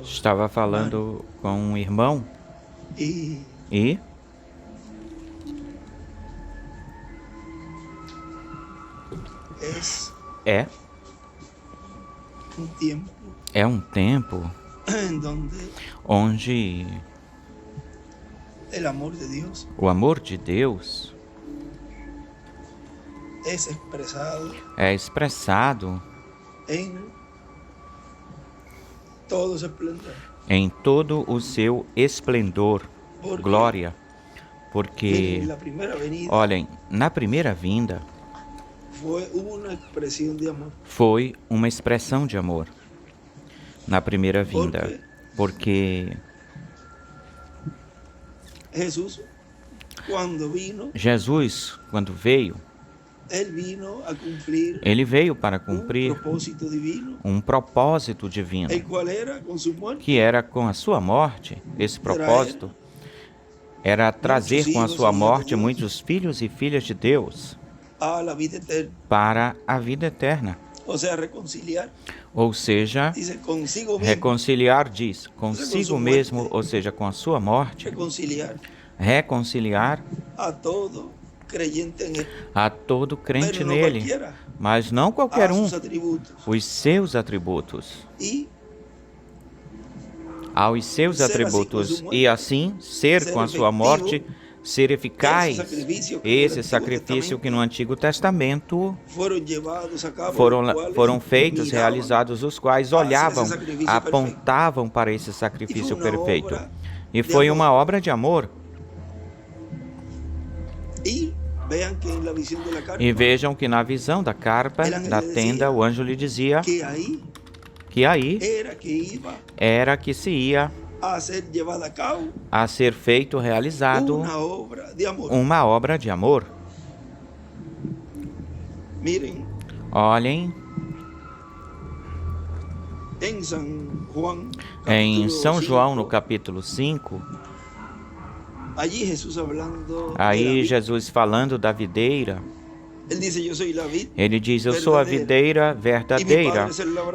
Estava falando com um irmão y e es é un tiempo um tempo en donde onde el amor de Dios o amor de Deus es expresado é expressado en todo su esplendor. em todo o seu esplendor, Porque, glória, porque, miren, la primera venida olhem, na primeira vinda fue una expresión de amor. foi uma expressão de amor. Na primeira vinda, porque Jesús, cuando vino, Jesus, quando veio, él vino a cumplir ele veio para un cumprir propósito divino, um propósito divino, el cual era con su muerte que era com a sua morte. Esse propósito era trazer com a sua morte muitos filhos e filhas de Deus a la vida eterna, para a vida eterna. o sea, reconciliar, Ou seja, dice, consigo mismo, reconciliar diz consigo sua mesmo, morte. ou seja, com a sua morte, reconciliar a todo creyente en él, a todo crente pero no nele, cualquiera, mas não qualquer a um, sus atributos, os seus atributos, y aos seus Ser assim com a atributos, sua morte, e assim ser ser com a sua morte, efetivo, ser eficaz. esse Esse sacrifício sacrifício que no Antigo Testamento fueron llevados a cabo, foram los cuales feitos, miraban realizados, os quais hacia olhavam, esse sacrifício apontavam para esse sacrifício E foi uma perfeito. obra E de foi amor. uma obra de amor. Y vean que en la visión de la carpa, E vejam que na visão da carpa, El ángel da le tenda, decía o anjo lhe dizia que ahí que aí era que iba era que se ia a ser llevada a cabo a ser feito, realizado, una obra de amor. uma obra de amor. Miren, Olhem, en San Juan, em capítulo São João, 5, no capítulo 5, allí Jesús hablando de la aí vid, Jesus falando da videira, él dice, yo soy la vid, ele diz, eu sou a videira verdadeira,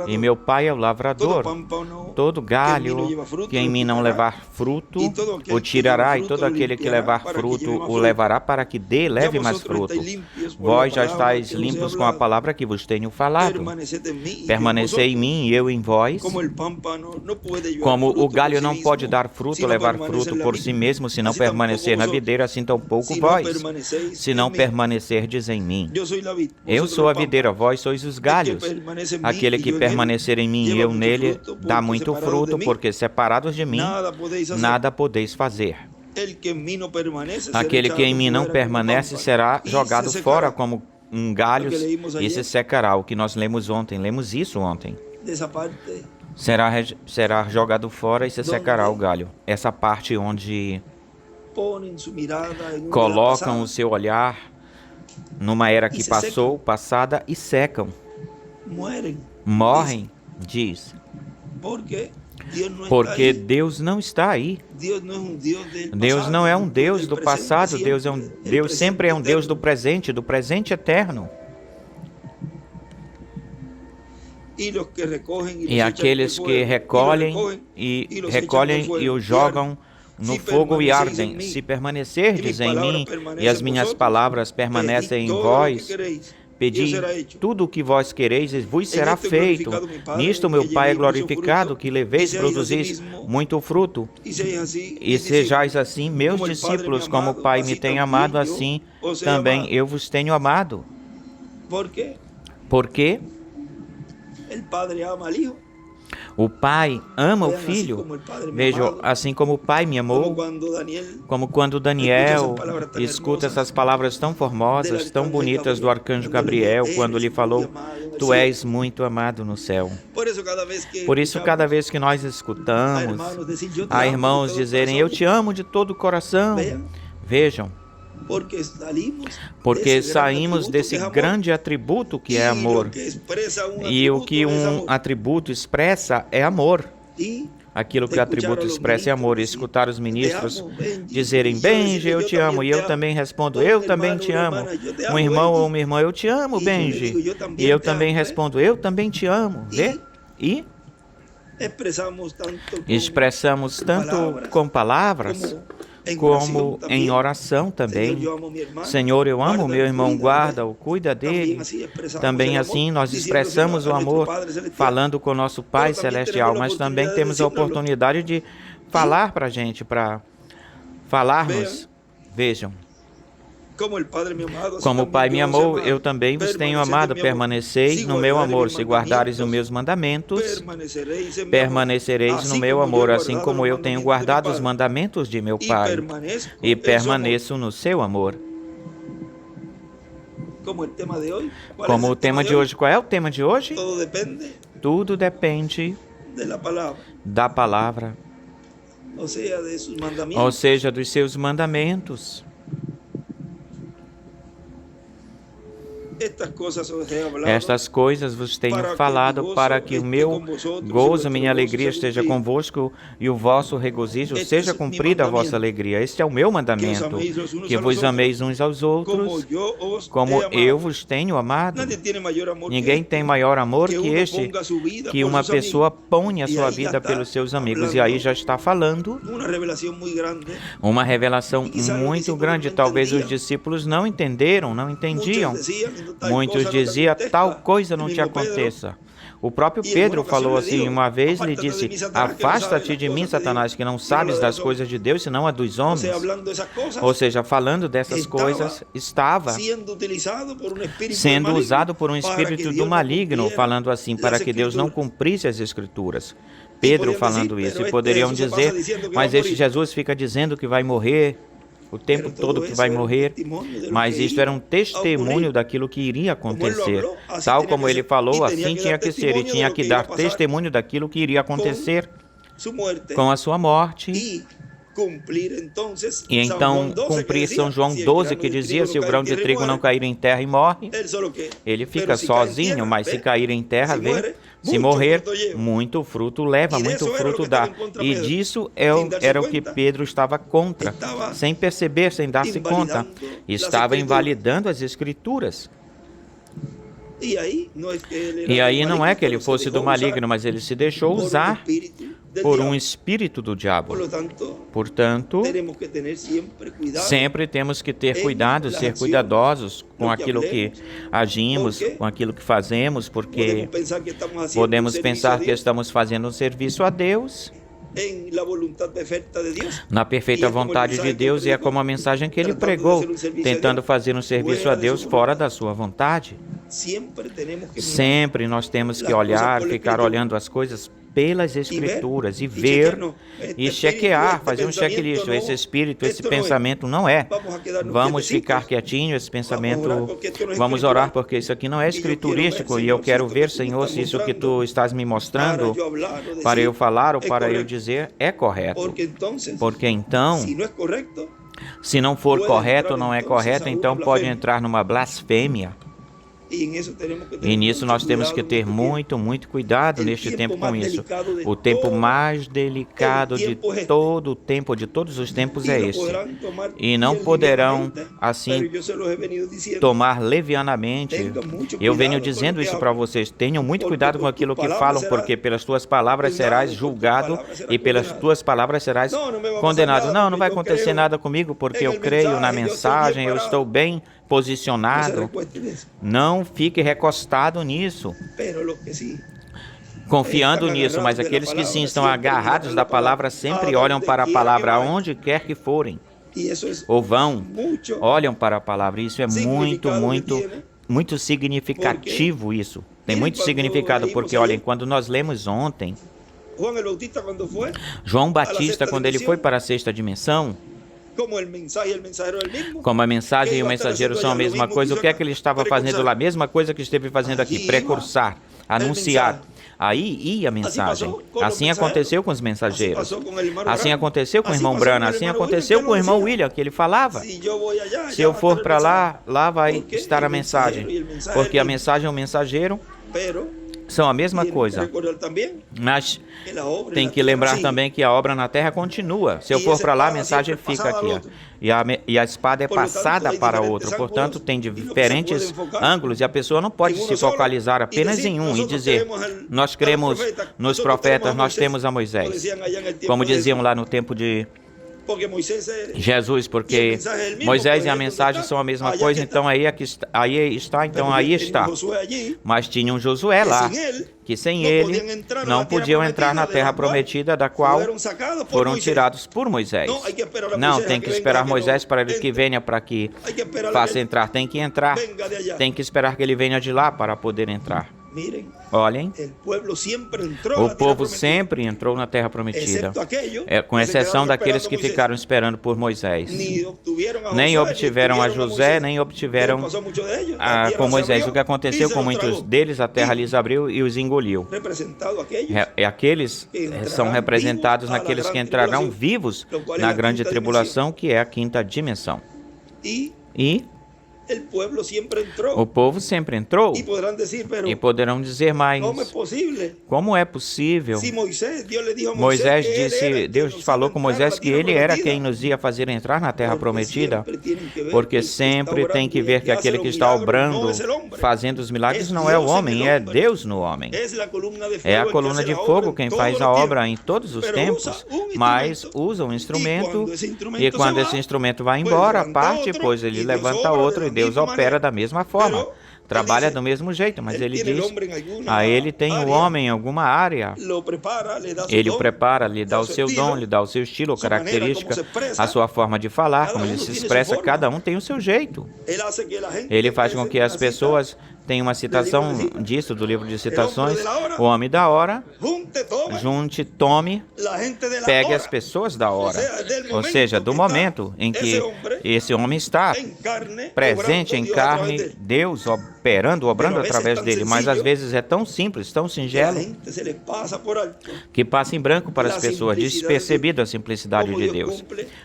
e meu pai é o todo lavrador. pámpano Todo que en mí galho no lleva fruto, que em mim não quitará, levar fruto, e todo aquele o que tirará, lleva e todo fruto, aquele que limpiará levar para que fruto, lleve mais o fruto. levará para que leve Já mais vosotros fruto. estáis limpios por Vós la já palabra estáis que vos he limpos com a hablado. palavra que vos tenho falado. Permaneced en mí y yo en Permanecei em vosotros. mim e eu em vós. Como el pámpano no puede llevar Como fruto o galho por sí não mismo, pode dar fruto, si no levar permanece fruto en la por vid, si mesmo, se não así tampoco permanecer na vosotros, videira, assim tampouco si no vós, permanecéis se en não mí. permanecerdes em mim. Yo soy la vid, Eu vosotros sou a el pámpano. videira, vós sois os galhos. permanece en mí Aquele y que yo en él, permanecer em mim e lleva eu mucho nele, fruto, dá porque muito separados fruto, de mí, porque separados de mim, nada podéis hacer. nada podeis fazer. El que en mí no permanece, será Aquele que em echado mim não fuera como permanece pámpano, será y jogado se fora secará. como galho O que leímos e ayer. se secará. O que nós lemos ontem, lemos isso ontem. Dessa parte Será jogado fora e se Donde secará o galho. Essa parte onde ponen su mirada en una colocam pasada, o seu olhar numa era que se passou, passada, e secam. mueren. Morrem, diz. Porque Dios no Porque está ahí. Deus não está aí. Deus não é um Deus del Deus pasado, não é um del Deus do presente passado, siempre, Deus el sempre é um presente Deus do eterno. presente eterno. E los que recogen E aqueles que recolhem e o jogam no fogo e ardem. Se permanecerdes em mim e as minhas palavras permanecem em vós, pedi tudo o que vós quereis e vos será feito. Nisto meu Pai é glorificado, que leveis e produzis muito fruto. E sejais assim meus discípulos, como o Pai me tem amado, assim também eu vos tenho amado. Porque o Pai ama o Filho. Vejo, assim como o Pai me amou, como quando Daniel escuta essas palavras tão formosas, tão bonitas do arcanjo Gabriel, quando lhe falou, tu és muito amado no céu. Por isso, cada vez que nós escutamos, há irmãos dizerem, eu te amo de todo o coração. Vejam, porque saímos desse grande atributo que é amor. E o que um atributo expressa é amor. Aquilo que o atributo expressa é amor. E escutar os ministros dizerem, Benji, eu te amo. E eu também respondo, eu também te amo. Um irmão ou uma irmã, eu te amo, Benji. E eu também respondo, eu também te amo. Vê? E expressamos tanto com palavras como em oração também. Senhor, eu amo meu irmão, guarda-o, cuida dele. Também assim nós expressamos o amor falando com o nosso Pai Celestial, mas também temos a oportunidade de falar para a gente, para falarmos. Vejam, como o Pai me amou, eu também vos tenho amado. Permaneceis no meu amor. Se guardares os meus mandamentos, permanecereis no meu amor, assim como eu tenho guardado os mandamentos de meu Pai e permaneço no seu amor. Como o tema de hoje, qual é o tema de hoje? Tudo depende da palavra, ou seja, dos seus mandamentos. Estas coisas vos tenho falado para que o meu gozo, minha alegria esteja convosco e o vosso regozijo seja cumprida a vossa alegria. Este é o meu mandamento, que vos ameis uns aos outros, como eu vos tenho amado. Ninguém tem maior amor que este, que uma pessoa ponha a sua vida pelos seus amigos. E aí já está falando uma revelação muito grande. Talvez os discípulos não entenderam, não entendiam. Muitos diziam, tal coisa não te aconteça. O próprio Pedro falou assim uma vez, lhe disse, afasta-te de mim, Satanás, que não sabes das coisas de Deus, senão a dos homens. Ou seja, falando dessas coisas, estava sendo usado por um espírito do maligno, falando assim, para que Deus não cumprisse as Escrituras. Pedro falando isso, e poderiam dizer, mas este Jesus fica dizendo que vai morrer o tempo todo, que vai morrer, mas isto era um testemunho daquilo que iria acontecer. Tal como ele falou, assim tinha que ser, e tinha que dar testemunho daquilo que iria acontecer com a sua morte. E então cumprir São João 12, que dizia, se o grão de trigo não cair em terra e morre, ele fica sozinho, mas se cair em terra, se morrer, muito fruto leva, muito fruto dá. E disso era o que Pedro estava contra, sem perceber, sem dar-se conta. Estava invalidando as Escrituras. E aí não é que ele fosse do maligno, mas ele se deixou usar por um espírito do diabo. Portanto, sempre temos que ter cuidado, ser cuidadosos com aquilo que agimos, com aquilo que fazemos, porque podemos pensar que estamos fazendo um serviço a Deus, na perfeita vontade de Deus, e é como a mensagem que ele pregou, tentando fazer um serviço a Deus fora da sua vontade. Sempre nós temos que olhar, ficar olhando as coisas pelas Escrituras e ver e chequear, fazer um checklist. Esse espírito, esse pensamento não é. Vamos ficar quietinho, esse pensamento, vamos orar, porque isso aqui não é escriturístico e eu quero ver, Senhor, se isso que Tu estás me mostrando para eu falar ou para eu dizer é correto. Porque então, se não for correto, não é correto, então pode entrar numa blasfêmia. E nisso nós temos que ter muito cuidado neste tempo com isso. O tempo mais delicado de todo o tempo, de todos os tempos é este. E não poderão, assim, tomar levianamente. Eu venho dizendo isso para vocês. Tenham muito cuidado com aquilo que falam, porque pelas tuas palavras serás julgado e pelas tuas palavras serás condenado. Não vai acontecer nada comigo, porque eu creio na mensagem, eu estou bem posicionado. Não fique recostado nisso, confiando nisso, mas aqueles que sim estão agarrados da palavra sempre olham para a palavra aonde quer que forem, ou vão, olham para a palavra. Isso é muito significativo. Isso tem muito significado, porque olhem, quando nós lemos ontem, João Batista, quando ele foi para a sexta dimensão, como a mensagem e o mensageiro são a mesma coisa, o que é que ele estava fazendo lá? A mesma coisa que esteve fazendo aqui, precursar, anunciar. Aí ia a mensagem. Assim aconteceu com os mensageiros. Assim aconteceu com o irmão Branham. Assim aconteceu com o irmão William, que ele falava. Se eu for para lá vai estar a mensagem. Porque a mensagem é o mensageiro. são a mesma coisa. Mas tem que lembrar também que a obra na terra continua. Se eu for para lá, a mensagem fica aqui. E a espada é passada para outro. Portanto, tem diferentes ângulos e a pessoa não pode se focalizar apenas em um e dizer: nós cremos nos profetas, nós temos a Moisés. Como diziam lá no tempo de Jesus, porque Moisés e a mensagem são a mesma coisa, então aí está. Mas tinha um Josué lá, que sem ele não podiam entrar na terra prometida, da qual foram tirados por Moisés. Não, tem que esperar Moisés para ele que venha para que faça entrar. Tem que entrar, tem que esperar que ele venha de lá para poder entrar. Olhem, o povo sempre entrou na terra prometida, com exceção daqueles que ficaram esperando por Moisés. Nem obtiveram a José, nem obtiveram com Moisés. O que aconteceu com muitos deles, a terra lhes abriu e os engoliu. Aqueles são representados naqueles que entrarão vivos na grande tribulação, que é a quinta dimensão. E o povo sempre entrou e poderão dizer, mas como é possível? Moisés disse, Deus falou com Moisés que ele era quem nos ia fazer entrar na terra prometida, porque sempre tem que ver que aquele que está obrando, fazendo os milagres, não é o homem, é Deus no homem. É a coluna de fogo quem faz a obra em todos os tempos, mas usa um instrumento e quando esse instrumento vai embora, parte, pois ele levanta outro e Deus opera da mesma forma, trabalha do mesmo jeito, mas ele diz, a ele tem o homem em alguma área, ele o prepara, lhe dá o seu dom, lhe dá o seu estilo, característica, a sua forma de falar, como ele se expressa, cada um tem o seu jeito. Ele faz com que as pessoas tenham uma citação disso, do livro de citações, o homem da hora, junte, tome, pegue as pessoas da hora, ou seja, do momento em que esse homem está presente em carne, Deus operando, obrando através dele, mas às vezes é tão simples, tão singelo, que passa em branco para as pessoas, despercebido a simplicidade de Deus,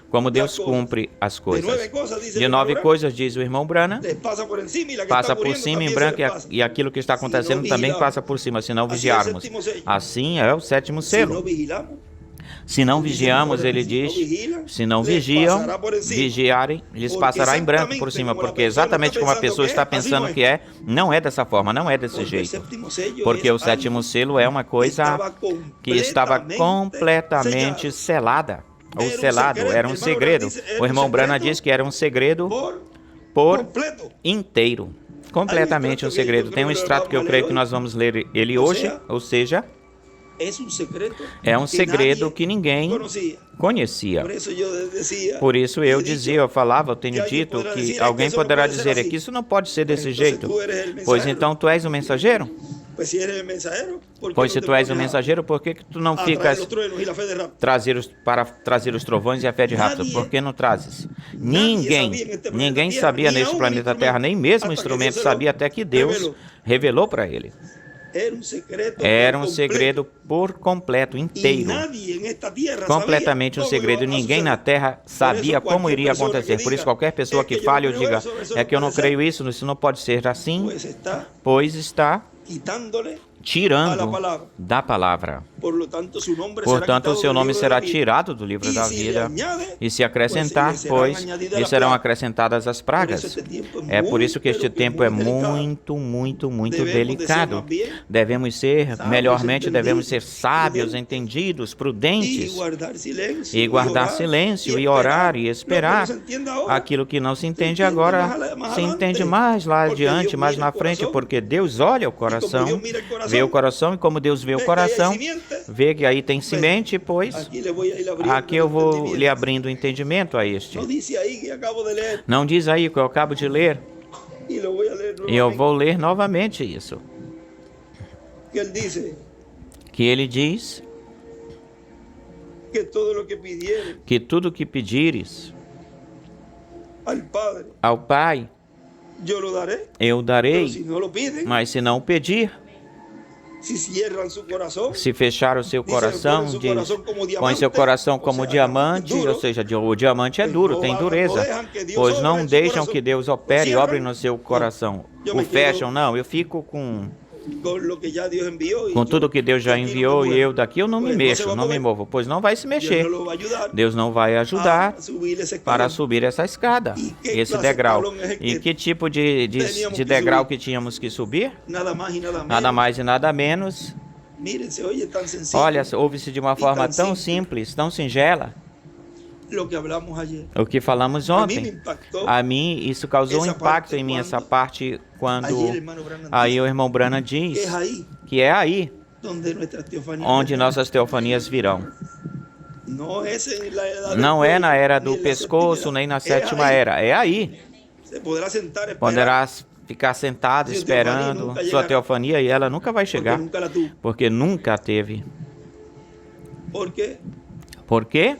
como Deus cumpre as coisas. De 9 coisas, diz o irmão Branham, passa por cima em branco e aquilo que está acontecendo também passa por cima, se não vigiarmos. Assim é o 7º selo. Se não vigiamos, ele diz, se não vigiarem, lhes passará em branco por cima, porque exatamente como a pessoa está pensando que é, não é dessa forma, não é desse jeito. Porque o 7º selo é uma coisa que estava completamente selada, ou selado, era um segredo. O irmão Branham diz que era um segredo por inteiro. Completamente um segredo. Tem um extrato que eu creio que nós vamos ler ele hoje, ou seja, é um segredo que ninguém conhecia. Por isso eu dizia, eu falava, eu tenho dito que alguém poderá dizer que isso não pode ser desse jeito. Pois então tu és o mensageiro? Pois se tu és o mensageiro, por que tu não ficas para trazer os trovões e a fé de rapto? Por que não trazes? Ninguém sabia neste planeta Terra, nem mesmo o instrumento sabia, até que Deus revelou para ele. Era um segredo por completo, inteiro. Completamente um segredo. Ninguém na Terra sabia como iria acontecer. Por isso, qualquer pessoa que fale ou diga, é que eu não creio isso não pode ser assim, pois está tirando da palavra. Portanto, o seu nome será tirado do livro da vida e se acrescentar, pois lhe serão acrescentadas as pragas. É por isso que este tempo é muito, muito, muito delicado. Devemos ser, melhormente, devemos ser sábios, entendidos, prudentes e guardar silêncio e orar e esperar. Aquilo que não se entende agora, se entende mais lá adiante, mais na frente, porque Deus olha o coração, vê o coração, e como Deus vê o coração, vê que aí tem semente, pois aqui eu vou lhe abrindo o entendimento a este. Não diz aí que eu acabo de ler, e eu vou ler novamente isso. Que ele diz que tudo que pedires ao Pai, eu darei, mas se não o pedir, se fechar o seu coração, põe seu coração como diamante, ou seja, o diamante é duro, tem dureza, pois não deixam que Deus opere e obre no seu coração. O fecham, não, eu fico com com tudo que Deus já enviou, e eu daqui eu não me mexo, não me movo, pois não vai se mexer. Deus não vai ajudar para subir essa escada, esse degrau. E que tipo de degrau que tínhamos que subir? Nada mais e nada menos. Olha, ouve-se de uma forma tão simples, tão singela. O que falamos ontem, a mim isso causou um impacto em mim, essa parte quando aí o irmão Branham diz que é aí onde nossas teofanias virão. Não é na era do pescoço, nem na sétima era, é aí. Poderá ficar sentado esperando sua teofania e ela nunca vai chegar, porque nunca teve. Por quê?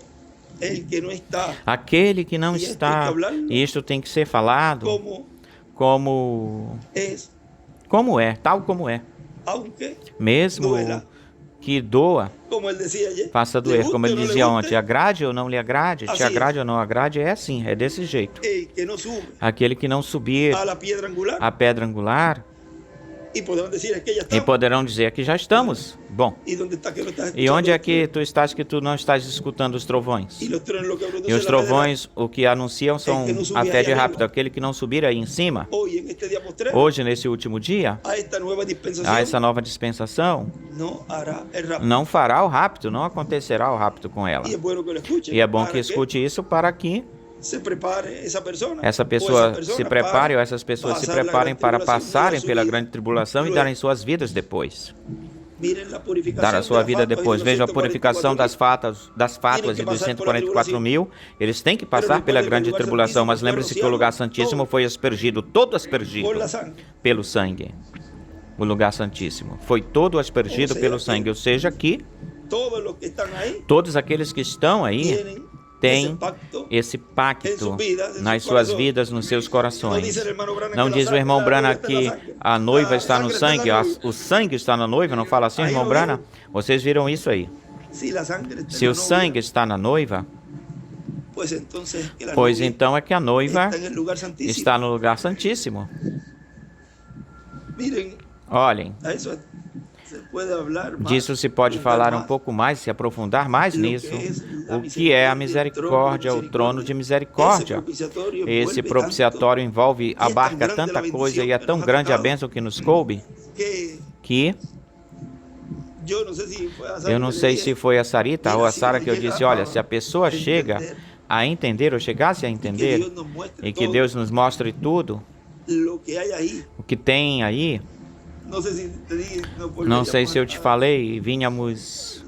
Aquele que não está, e isto tem que ser falado como é, tal como é. Mesmo que doa, faça doer, como ele dizia ontem, agrade ou não lhe agrade, te agrade ou não agrade, é assim, é desse jeito. Aquele que não subir a pedra angular, e poderão dizer que já estamos. Bom, e onde é que tu estás que tu não estás escutando os trovões? E os trovões, o que anunciam são a fé de rápido, aquele que não subir aí em cima. Hoje, nesse último dia, a essa nova dispensação, não fará o rápido, não acontecerá o rápido com ela. E é bom que escute isso para que essa pessoa se prepare, ou essas pessoas se preparem para passarem pela grande tribulação e darem suas vidas depois. Dar a sua vida depois. Vejam a purificação das fátuas e dos 144.000. Eles têm que passar pela grande tribulação, mas lembre-se que o lugar santíssimo foi aspergido, todo aspergido pelo sangue. O lugar santíssimo foi todo aspergido pelo sangue, ou seja, que todos aqueles que estão aí têm esse pacto nas suas vidas, nos seus corações. Não diz o irmão Branham que a noiva está no sangue, o sangue está na noiva, não fala assim, irmão Branham? Vocês viram isso aí? Se o sangue está na noiva, pois então é que a noiva está no lugar santíssimo. Olhem, disso se pode falar um pouco mais, se aprofundar mais nisso. O que é a misericórdia, o trono de misericórdia? Esse propiciatório abarca tanta coisa e é tão grande a bênção que nos coube, que eu não sei se foi a Sarita ou a Sara que eu disse, olha, se a pessoa chega a entender, ou chegasse a entender, e que Deus nos mostre tudo, o que tem aí. Não sei se eu te falei, vínhamos...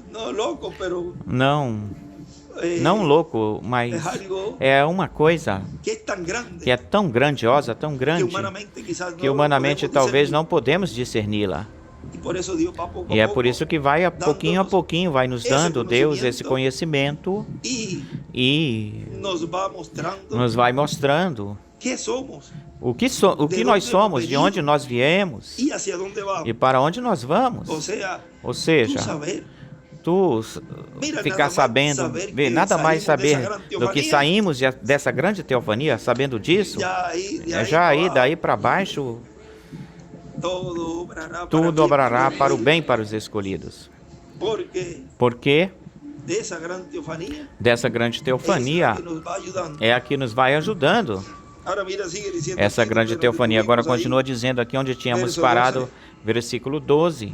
Não louco, mas é uma coisa que é tão grandiosa, tão grande, que humanamente talvez não podemos discerni-la. E é por isso que vai a pouquinho vai nos dando Deus esse conhecimento e nos vai mostrando o que nós somos, de onde nós viemos e para onde nós vamos. Ou seja, tu ficar sabendo, nada mais saber do que saímos dessa grande teofania, sabendo disso, já aí, daí para baixo, tudo obrará para o bem para os escolhidos. Porque dessa grande teofania é a que nos vai ajudando. Essa grande teofania. Agora continua dizendo aqui onde tínhamos parado, versículo 12.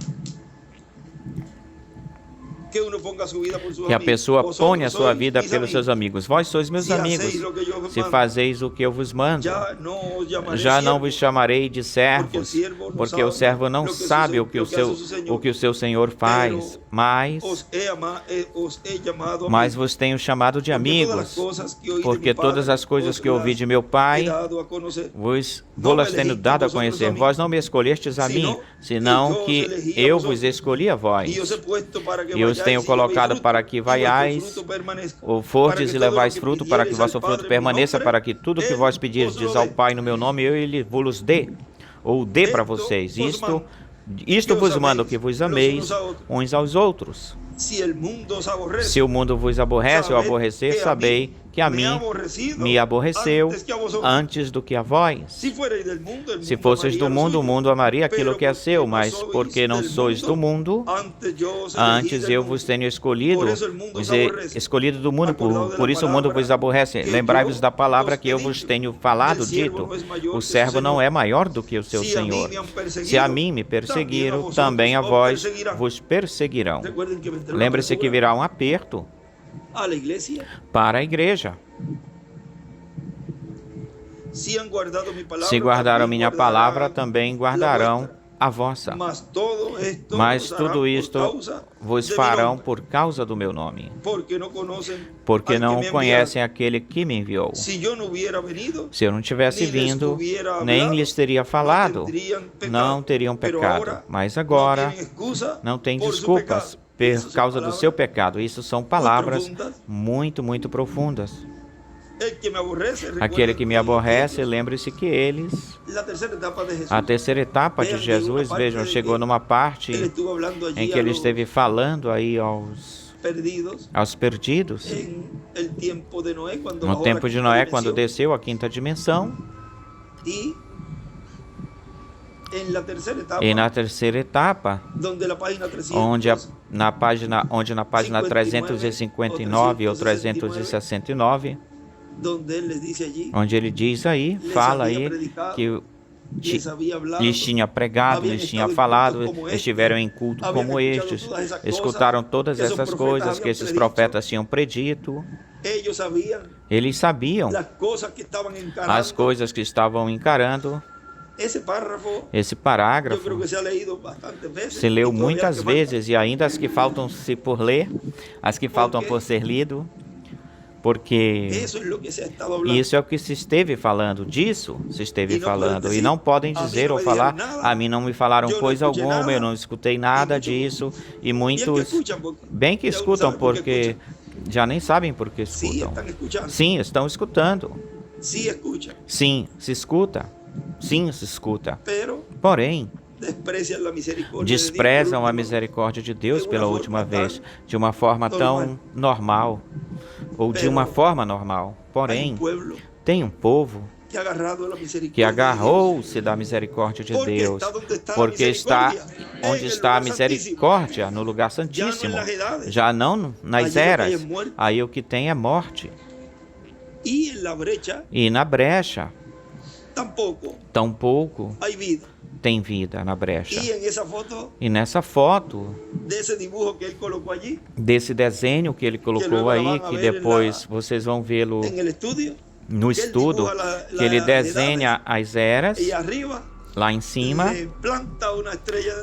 Que a pessoa ponha a sua vida pelos seus amigos. Vós sois meus amigos, se fazeis o que eu vos mando. Já não vos chamarei de servos, porque o servo não sabe o que o seu senhor faz, mas vos tenho chamado de amigos, porque todas as coisas que ouvi de meu Pai, vou-las tenho dado a conhecer. Vós não me escolhestes a mim, senão que eu vos escolhi a vós. E os tenho colocado para que vaiais, ou fordes e levais fruto, para que vosso fruto permaneça, para que tudo que vós pedirdes ao Pai no meu nome, ele vos dê, ou dê para vocês. Isto vos mando, que vos ameis uns aos outros. Se o mundo vos aborrece ou aborrecer, sabei que a mim me aborreceu antes do que a vós. Se fosseis do mundo, o mundo amaria aquilo que é seu, mas porque não sois do mundo, antes eu vos tenho escolhido do mundo, por isso o mundo vos aborrece. Lembrai-vos da palavra que eu vos tenho falado, dito: o servo não é maior do que o seu senhor. Se a mim me perseguiram, também a vós vos perseguirão. Lembre-se que virá um aperto para a igreja. Se guardaram minha palavra, também guardarão a vossa. Mas tudo isto vos farão por causa do meu nome, porque não conhecem aquele que me enviou. Se eu não tivesse vindo, nem lhes teria falado, não teriam pecado. Mas agora não tem desculpas por causa do seu pecado. Isso são palavras muito, muito profundas. Aquele que me aborrece, lembre-se que eles... A terceira etapa de Jesus, vejam, chegou numa parte em que ele esteve falando aí aos perdidos. No tempo de Noé, quando desceu a quinta dimensão. E na terceira etapa, onde na página 359 ou 369, onde ele diz aí, fala aí, que lhes tinha pregado, lhes tinha falado, estiveram em culto como estes, escutaram todas essas coisas que esses profetas tinham predito. Eles sabiam as coisas que estavam encarando. Esse parágrafo se leu muitas vezes, e ainda as que faltam por ler, as que faltam por ser lido, porque isso é o que se esteve falando, disso se esteve falando, e não podem dizer ou falar: a mim não me falaram coisa alguma, eu não escutei nada disso, e muitos bem que escutam, porque já nem sabem por que escutam. Sim, estão escutando. Sim, se escuta. Sim, se escuta. Porém, desprezam a misericórdia de Deus pela última vez, de uma forma tão normal, ou de uma forma normal. Porém, tem um povo que agarrou-se da misericórdia de Deus, porque está onde está a misericórdia, no lugar santíssimo, já não nas eras. Aí o que tem é morte. E na brecha, tampouco tem vida na brecha. E nessa foto, desse desenho que ele colocou aí, que depois vocês vão vê-lo no estudo, que ele desenha as eras, lá em cima,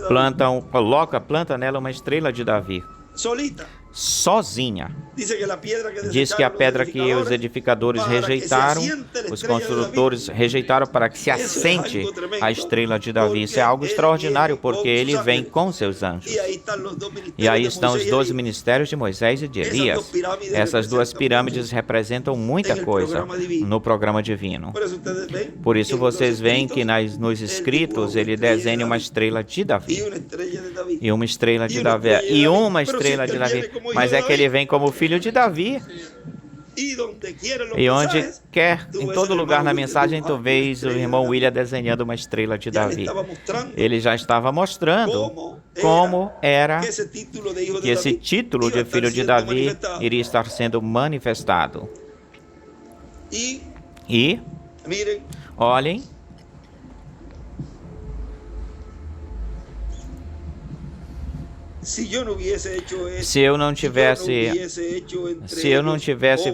planta nela uma estrela de Davi, sozinha. Diz que a pedra que os edificadores rejeitaram, os construtores rejeitaram, para que se assente a estrela de Davi. Isso é algo extraordinário, porque ele vem com seus anjos. E aí estão os 12 ministérios de Moisés e de Elias. Essas duas pirâmides representam muita coisa no programa divino. Por isso vocês veem que nos escritos ele desenha uma estrela de Davi. E uma estrela de Davi. E uma estrela de Davi. Mas é que ele vem como filho de Davi. E onde quer, em todo lugar na mensagem, tu vês o irmão William desenhando uma estrela de Davi. Ele já estava mostrando como era que esse título de filho de Davi iria estar sendo manifestado. E, olhem, se eu não tivesse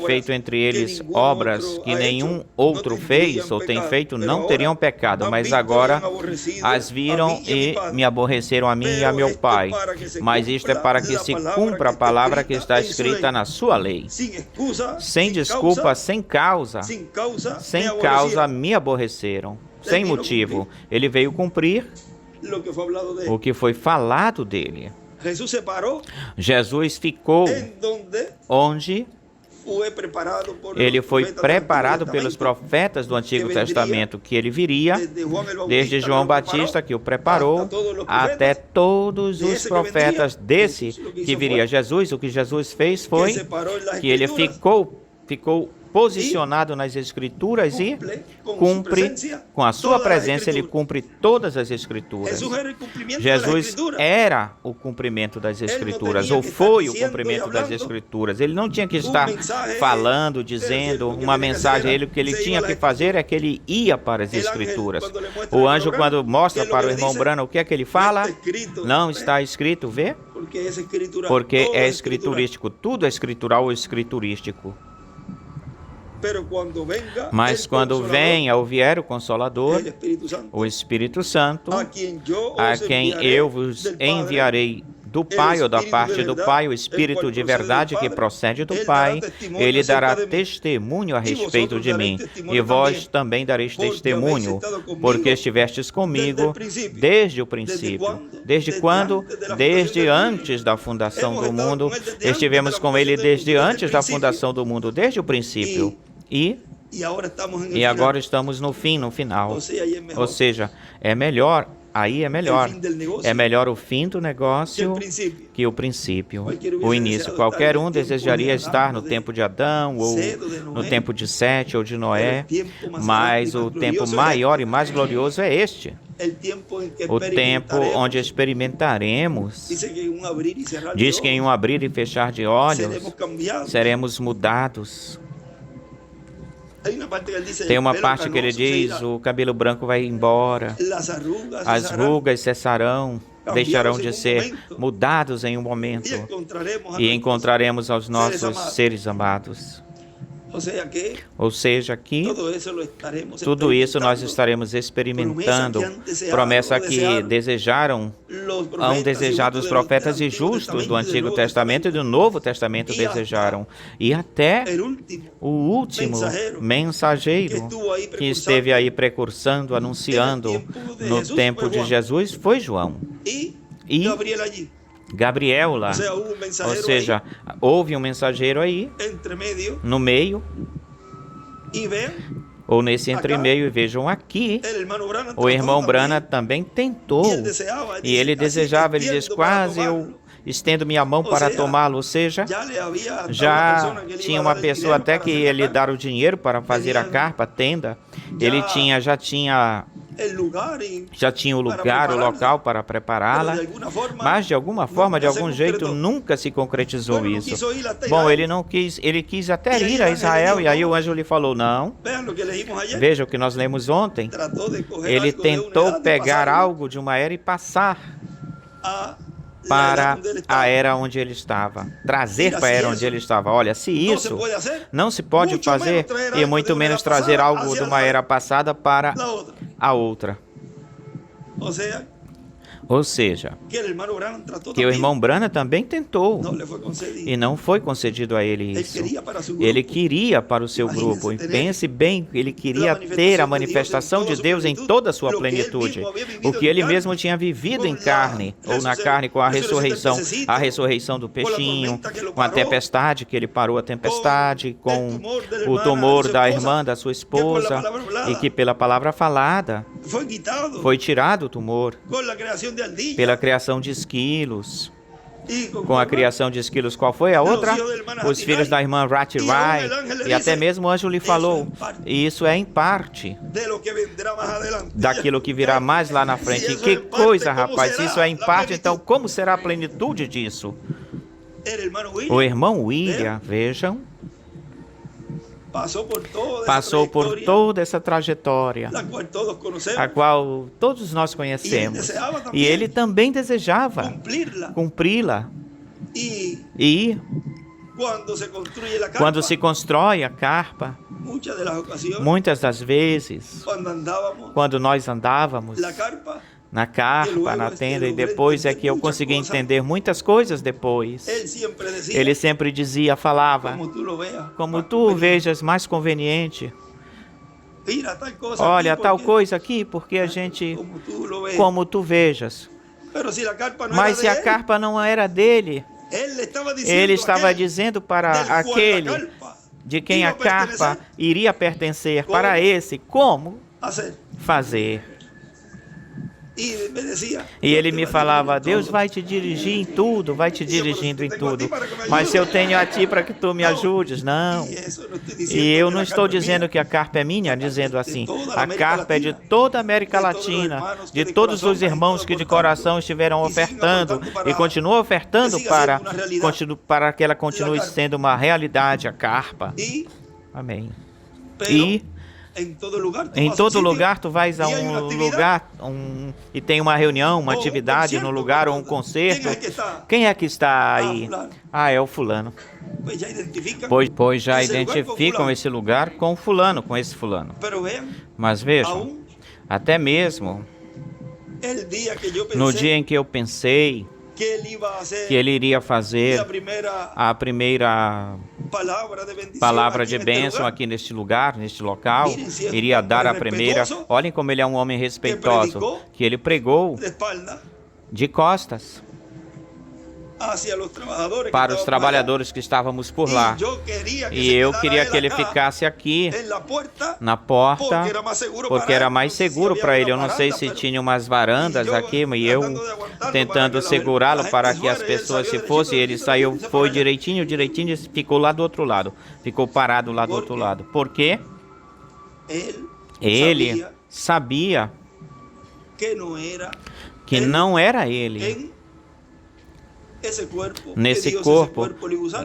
feito entre eles obras que nenhum outro fez ou tem feito, não teriam pecado, mas agora as viram e me aborreceram a mim e a meu Pai. Mas isto é para que se cumpra a palavra que está escrita na sua lei. Sem desculpa, sem causa, me aborreceram, sem motivo. Ele veio cumprir o que foi falado dele. Jesus ficou onde ele foi preparado pelos profetas do Antigo Testamento, que ele viria, desde João Batista, que o preparou, até todos os profetas desse que viria. Jesus, o que Jesus fez foi que ele ficou posicionado nas Escrituras e cumpre, com a sua presença, ele cumpre todas as Escrituras. Jesus era o cumprimento das Escrituras, ou foi o cumprimento das Escrituras. Ele não tinha que estar falando, dizendo uma mensagem. O que ele tinha que fazer é que ele ia para as Escrituras. O anjo, quando mostra para o irmão Branham, o que é que ele fala? Não está escrito, vê? Porque é escriturístico. Tudo é escritural ou escriturístico. Mas quando venha ou vier o Consolador, o Espírito Santo, a quem eu vos enviarei do Pai ou da parte do Pai, o Espírito de verdade que procede do Pai, ele dará testemunho a respeito de mim. E vós também dareis testemunho, porque estivestes comigo desde o princípio. Desde quando? Desde antes da fundação do mundo. Estivemos com ele desde antes da fundação do mundo, desde o princípio. E agora estamos no fim, no final. Ou seja, é melhor, aí é melhor. É melhor o fim do negócio que o princípio, o início. Qualquer um desejaria estar no tempo de Adão, ou no tempo de Sete, ou de Noé, mas o tempo maior e mais glorioso é este. O tempo onde experimentaremos. Diz que em um abrir e fechar de olhos seremos mudados. Tem uma parte que ele diz, o cabelo branco vai embora, as rugas cessarão, deixarão de ser mudados em um momento, e encontraremos aos nossos seres amados. Ou seja, aqui, tudo isso nós estaremos experimentando. Promessa que desejaram, hão desejado os profetas e justos do Antigo Testamento e do Novo Testamento desejaram. E até o último mensageiro que esteve aí precursando, anunciando no tempo de Jesus foi João. E Gabriel lá, ou seja, houve um mensageiro aí, no meio, ou nesse entremeio, e vejam aqui, o irmão Branham também tentou, e ele desejava, ele diz, quase eu estendo minha mão para tomá-lo, ou seja, já tinha uma pessoa até que ia lhe dar o dinheiro para fazer a carpa, a tenda, ele já tinha o lugar, o local para prepará-la, mas de alguma forma, de algum jeito, nunca se concretizou isso. Bom, ele quis até ir a Israel, e aí o anjo lhe falou, não. Veja o que nós lemos ontem. Ele tentou pegar algo de uma era e passar para a era onde ele estava, trazer para a era onde ele estava. Olha, se isso não se pode fazer, e muito menos trazer algo de uma era passada para a outra. Ou seja, que o irmão Branham também tentou, e não foi concedido a ele isso. Ele queria para o seu grupo, e pense bem, ele queria ter a manifestação de Deus em toda a sua plenitude, o que ele mesmo tinha vivido em carne, ou na carne, com a ressurreição do peixinho, com a tempestade, que ele parou a tempestade, com o tumor da irmã, da sua esposa, e que pela palavra falada foi tirado o tumor, pela criação de esquilos. Com a criação de esquilos, qual foi a outra? Os filhos da irmã Rattirai. E até mesmo o anjo lhe falou, e isso é em parte daquilo que virá mais lá na frente. E que coisa, rapaz, isso é em parte, então como será a plenitude disso? O irmão William, vejam, passou por toda essa trajetória, a qual todos nós conhecemos, e ele também desejava cumpri-la. E quando se constrói a carpa, muitas das vezes, quando nós andávamos na carpa, na tenda, e depois é que eu consegui entender muitas coisas depois. Ele sempre dizia, falava, como tu vejas mais conveniente. Olha, tal coisa aqui, porque a gente, como tu vejas. Mas se a carpa não era dele, ele estava dizendo para aquele de quem a carpa iria pertencer, para esse, como fazer. E ele me falava, Deus vai te dirigir em tudo, vai te dirigindo em tudo. Mas se eu tenho a ti para que tu me ajudes, não. E eu não estou dizendo que a carpa é minha, dizendo assim, a carpa é de toda a América Latina, de todos os irmãos que de coração estiveram ofertando e continuam ofertando para que ela continue sendo uma realidade, a carpa. Amém. E em todo lugar tu vais a um lugar e tem uma reunião, uma atividade no lugar ou um concerto. Quem é que está aí? Ah, é o fulano. Pois já identificam esse lugar com fulano, com esse fulano. Mas vejam, até mesmo no dia em que eu pensei que ele iria fazer a primeira palavra de bênção aqui neste lugar, neste local, iria dar a primeira. Olhem como ele é um homem respeitoso, que ele pregou de costas para os trabalhadores que estávamos por lá. E eu queria que ele ficasse aqui na porta, porque era mais seguro para ele. Eu não sei se tinha umas varandas aqui, mas eu tentando segurá-lo para que as pessoas se fossem. Ele saiu, foi direitinho e ficou lá do outro lado. Ficou parado lá do outro lado. Por quê? Ele sabia que não era ele nesse corpo,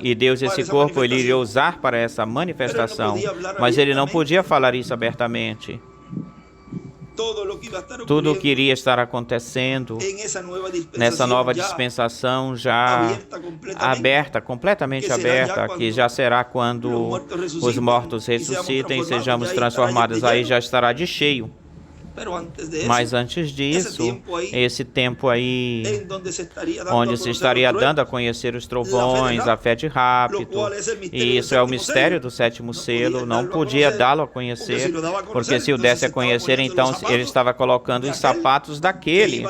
e Deus esse corpo ele iria usar para essa manifestação, mas ele não podia falar isso abertamente. Tudo o que iria estar acontecendo nessa nova dispensação já aberta, completamente aberta, que já será quando os mortos ressuscitem e sejamos transformados, aí já estará de cheio. Mas antes disso, esse tempo aí, onde se estaria dando a conhecer os trovões, a fé de Rápido, e isso é o mistério do sétimo selo, não podia dá-lo a conhecer, porque se o desse a conhecer, então ele estava colocando os sapatos daquele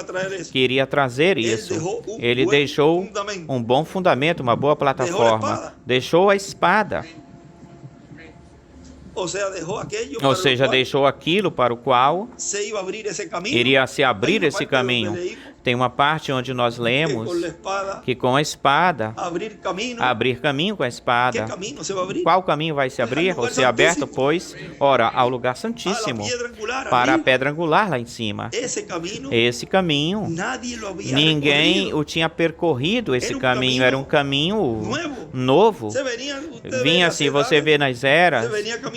que iria trazer isso. Ele deixou um bom fundamento, uma boa plataforma, deixou a espada. Ou seja, deixou aquilo para o qual iria se abrir esse caminho. Tem uma parte onde nós lemos que com a espada, abrir caminho com a espada. Qual caminho vai se abrir ou ser aberto? Pois, ora, ao lugar santíssimo, para a pedra angular lá em cima. Esse caminho, ninguém o tinha percorrido, esse caminho, era um caminho novo. Vinha-se, você vê nas eras,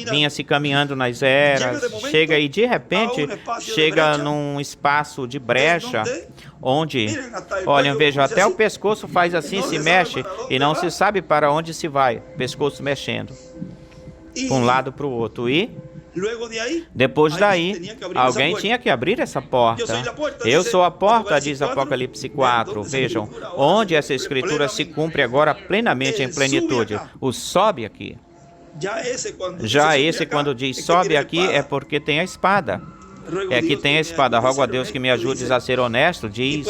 vinha-se caminhando nas eras, chega e de repente, chega num espaço de brecha, onde, olhem, vejam, até o pescoço faz assim, se mexe, e não se sabe para onde se vai, pescoço mexendo, para um lado para o outro, e depois daí, alguém tinha que abrir essa porta. Eu sou a porta, diz Apocalipse 4. Vejam, onde essa escritura se cumpre agora plenamente em plenitude. O sobe aqui. Já esse, quando diz sobe aqui, é porque tem a espada. É que tem a espada. Rogo a Deus que me ajudes a ser honesto, diz,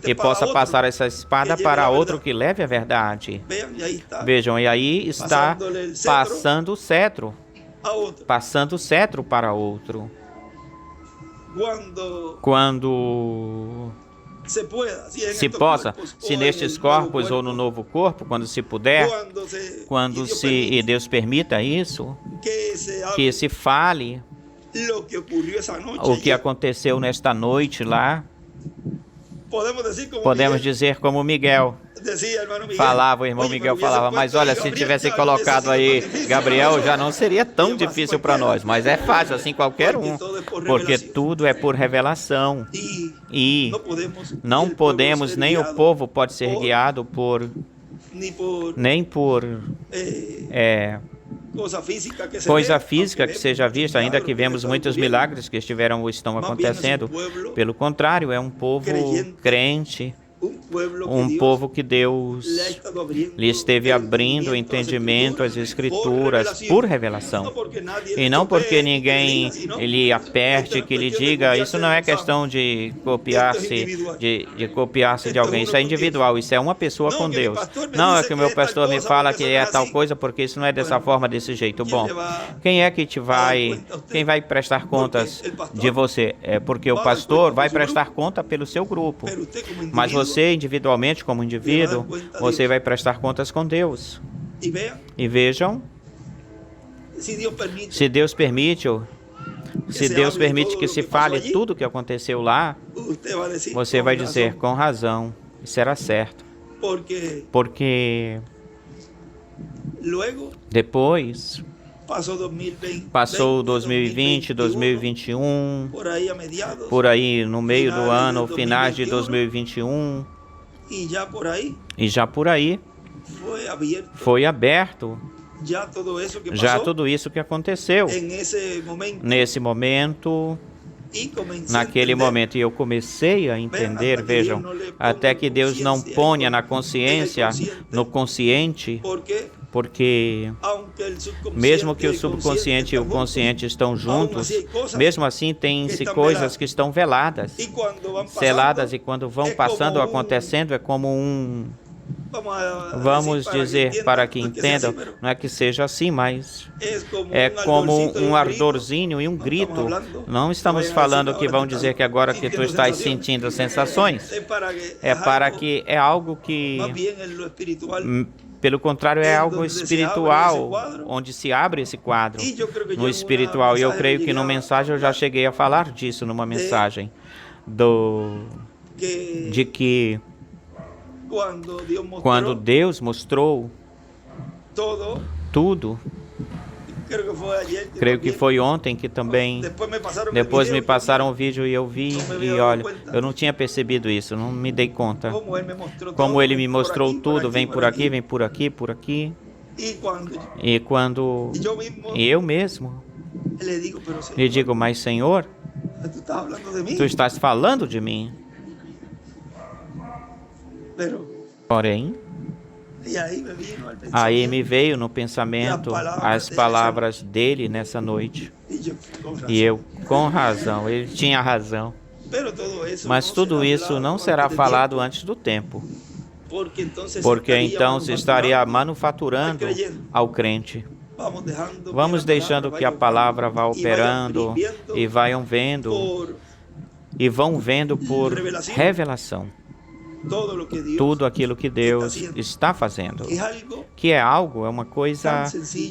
e possa passar essa espada para outro que leve a verdade. Vejam, e aí está passando o cetro. Passando o cetro para outro. Quando se possa, se nestes corpos ou no novo corpo, quando se puder, e Deus permita isso, que se fale o que aconteceu nesta noite lá. Podemos dizer como Miguel falava, o irmão Miguel falava, mas olha, se tivesse colocado aí Gabriel, já não seria tão difícil para nós, mas é fácil, assim qualquer um, porque tudo é por revelação, e não podemos, nem o povo pode ser guiado nem por coisa física que seja vista, ainda que vemos muitos milagres que estão acontecendo. Pelo contrário, é um povo crente, um povo que Deus lhe esteve abrindo o entendimento às Escrituras por revelação. E não porque ninguém lhe aperte, que lhe diga, isso não é questão de copiar-se de alguém, isso é individual, isso é uma pessoa com Deus. Não é que o meu pastor me fala que é tal coisa, porque isso não é dessa forma, desse jeito. Bom, quem é que quem vai prestar contas de você? É porque o pastor vai prestar conta pelo seu grupo. Mas você, individualmente, como indivíduo, você vai prestar contas com Deus. E vejam, se Deus permite que se fale tudo o que aconteceu lá, você vai dizer, com razão, e será certo. Porque depois passou 2020, 2021, por aí no meio do ano, finais de 2021, e já por aí foi aberto já tudo isso que aconteceu nesse momento, naquele momento. E eu comecei a entender, vejam, até que Deus não ponha na consciência, no consciente, porque mesmo que o subconsciente e o consciente estão juntos, mesmo assim tem-se coisas que estão veladas, seladas, e quando vão passando, acontecendo, é como vamos dizer, para que entendam, não é que seja assim, mas é como um ardorzinho e um grito. Não estamos falando que vão dizer que agora que tu estás sentindo sensações. É para que é algo que, pelo contrário, é algo espiritual, onde se abre esse quadro no espiritual. E eu creio que numa mensagem eu já cheguei a falar disso, numa mensagem de que quando Deus mostrou tudo, creio que foi ontem que também, depois me passaram o vídeo e eu vi, e olha, eu não tinha percebido isso, não me dei conta. Como Ele me mostrou tudo, vem por aqui, vem por aqui, por aqui. E quando eu mesmo lhe digo, mas Senhor, tu estás falando de mim. Porém, aí me veio no pensamento as palavras dele nessa noite. E eu, com razão, ele tinha razão. Mas tudo isso não será falado antes do tempo. Porque então se estaria manufaturando ao crente. Vamos deixando que a palavra vá operando e vão vendo por revelação tudo aquilo que Deus está fazendo, que é uma coisa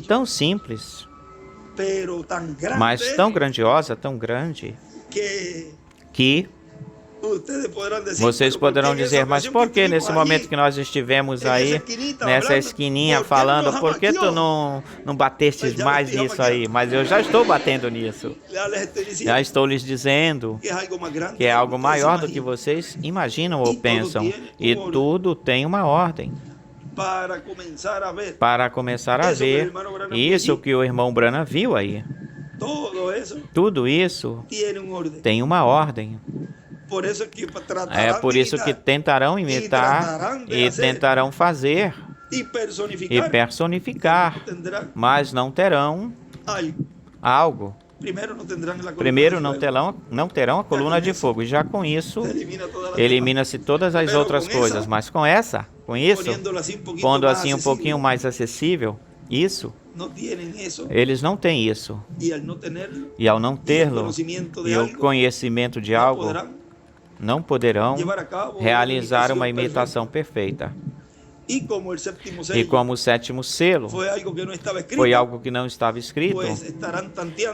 tão simples, mas tão grandiosa, tão grande, que vocês poderão dizer, mas por que nesse momento que nós estivemos aí, nessa esquininha falando, por que tu não batestes mais nisso aí? Mas eu já estou batendo nisso. Já estou lhes dizendo que é algo maior do que vocês imaginam ou pensam. E tudo tem uma ordem. Para começar a ver isso que o irmão Branham viu aí. Tudo isso tem uma ordem. É por isso que tentarão imitar e tentarão fazer e personificar, mas não terão algo. Primeiro não terão a coluna de fogo, e já com isso elimina-se todas as outras coisas, mas com isso, pondo assim um pouquinho mais acessível, eles não têm isso. E ao não tê-lo, e o conhecimento de algo, não poderão realizar uma imitação perfeita. E como o sétimo selo foi algo que não estava escrito,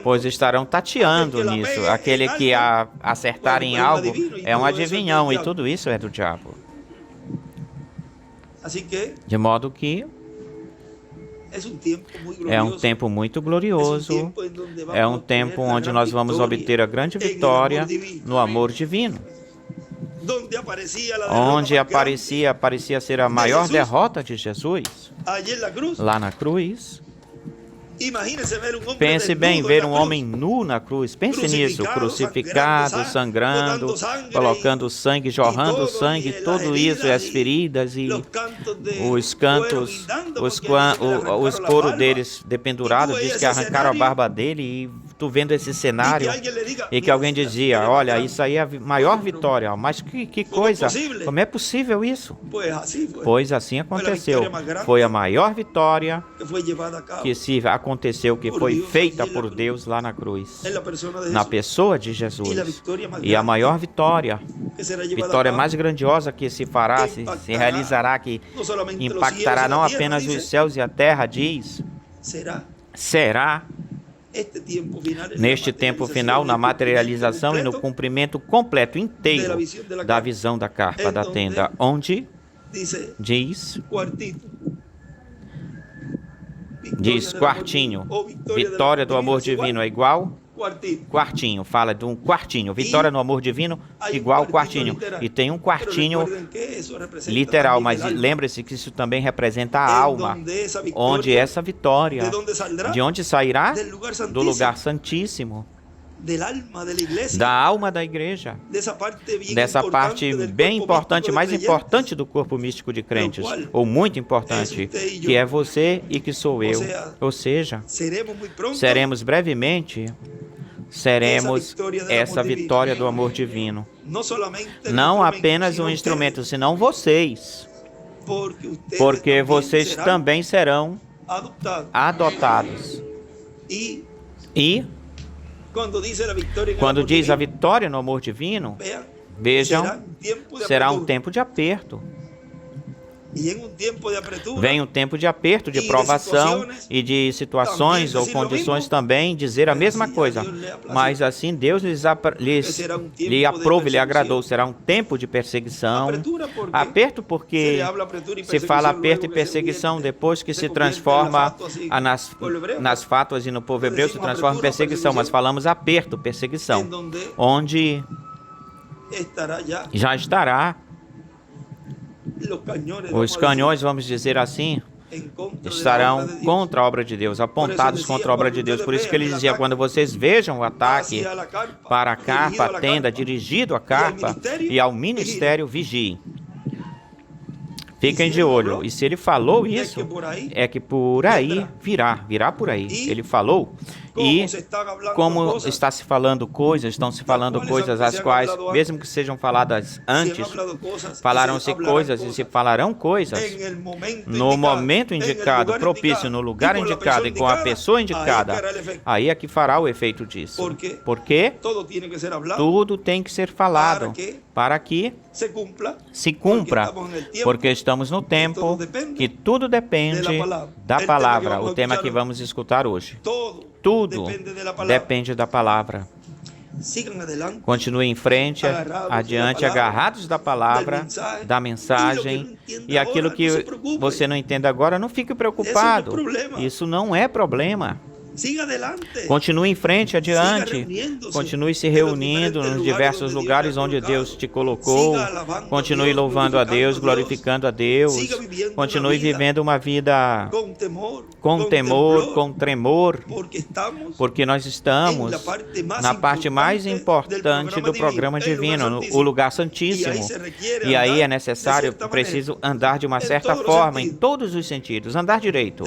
pois estarão tateando nisso. Aquele que acertar em algo é um adivinhão, e tudo isso é do diabo. De modo que é um tempo muito glorioso, é um tempo onde nós vamos obter a grande vitória no amor divino. Onde parecia ser a maior derrota de Jesus, lá na cruz, Pense bem, ver um homem nu na cruz. Pense nisso, crucificado, sangrando, colocando sangue, jorrando sangue, tudo isso, e as feridas e os cantos, os coros deles dependurados, diz que arrancaram a barba dele, e tu vendo esse cenário, e que alguém dizia, olha, isso aí é a maior vitória. Mas que coisa, como é possível isso? Pois assim aconteceu. Foi a maior vitória que aconteceu, que foi feita por Deus lá na cruz, na pessoa de Jesus. E a maior vitória mais grandiosa que se fará, se realizará, que impactará não apenas os céus e a terra, diz, será neste tempo final, na materialização e no cumprimento completo, inteiro, da visão da carpa da tenda, onde diz quartinho, vitória do amor divino é igual quartinho, fala de um quartinho, vitória no amor divino igual quartinho, e tem um quartinho literal, mas lembre-se que isso também representa a alma, onde essa vitória, de onde sairá? Do lugar santíssimo, da alma da igreja, dessa parte bem importante, mais importante do corpo místico de crentes, ou muito importante, que é você e que sou eu. Ou seja, seremos brevemente, essa vitória do amor divino. Não apenas um instrumento, senão vocês, porque vocês também serão adotados. E quando diz a vitória no amor divino, vejam, será um tempo de aperto. Vem um tempo de aperto, de provação e de situações ou condições também dizer a mesma coisa. Mas assim Deus lhe aprove, lhe agradou. Será um tempo de perseguição. Aperto porque se fala aperto e perseguição depois que se transforma nas fátuas, e no povo hebreu se transforma em perseguição. Mas falamos aperto, perseguição, onde já estará os canhões, vamos dizer assim, estarão contra a obra de Deus, apontados contra a obra de Deus. Por isso que ele dizia, quando vocês vejam o ataque para a carpa, a tenda, dirigido à carpa e ao ministério, vigiem. Fiquem de olho. E se ele falou isso, é que por aí virá por aí. Ele falou. E como está se falando coisas, estão se falando coisas as quais, mesmo que sejam faladas antes, falaram-se coisas e se falarão coisas no momento indicado, propício, no lugar indicado e com a pessoa indicada. Aí é que fará o efeito disso. Porque tudo tem que ser falado para que se cumpra, porque estamos no tempo que tudo depende da palavra, o tema que vamos escutar hoje. Tudo depende da palavra. Continue em frente, adiante, agarrados da palavra, da mensagem, e aquilo que você não entende agora, não fique preocupado. Isso não é problema. Continue em frente, adiante. Continue se reunindo nos diversos lugares onde Deus te colocou. Continue louvando a Deus, glorificando a Deus. Continue vivendo uma vida com temor, com tremor, porque nós estamos na parte mais importante do programa divino, o lugar santíssimo. E aí é necessário, preciso andar de uma certa forma, em todos os sentidos, andar direito.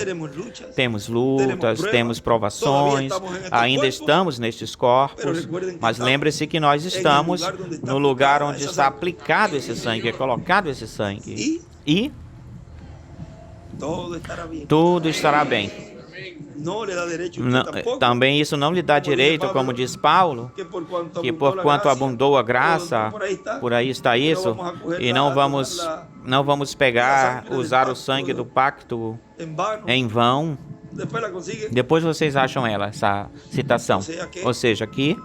Temos lutas, temos provações, ainda estamos nestes corpos, mas lembre-se que nós estamos no lugar onde está aplicado esse sangue, é colocado esse sangue, e tudo estará bem. Também isso não lhe dá direito, como diz Paulo, que porquanto abundou a graça, por aí está isso, e não vamos usar o sangue do pacto em vão. Depois vocês acham essa citação. Ou seja, aqui,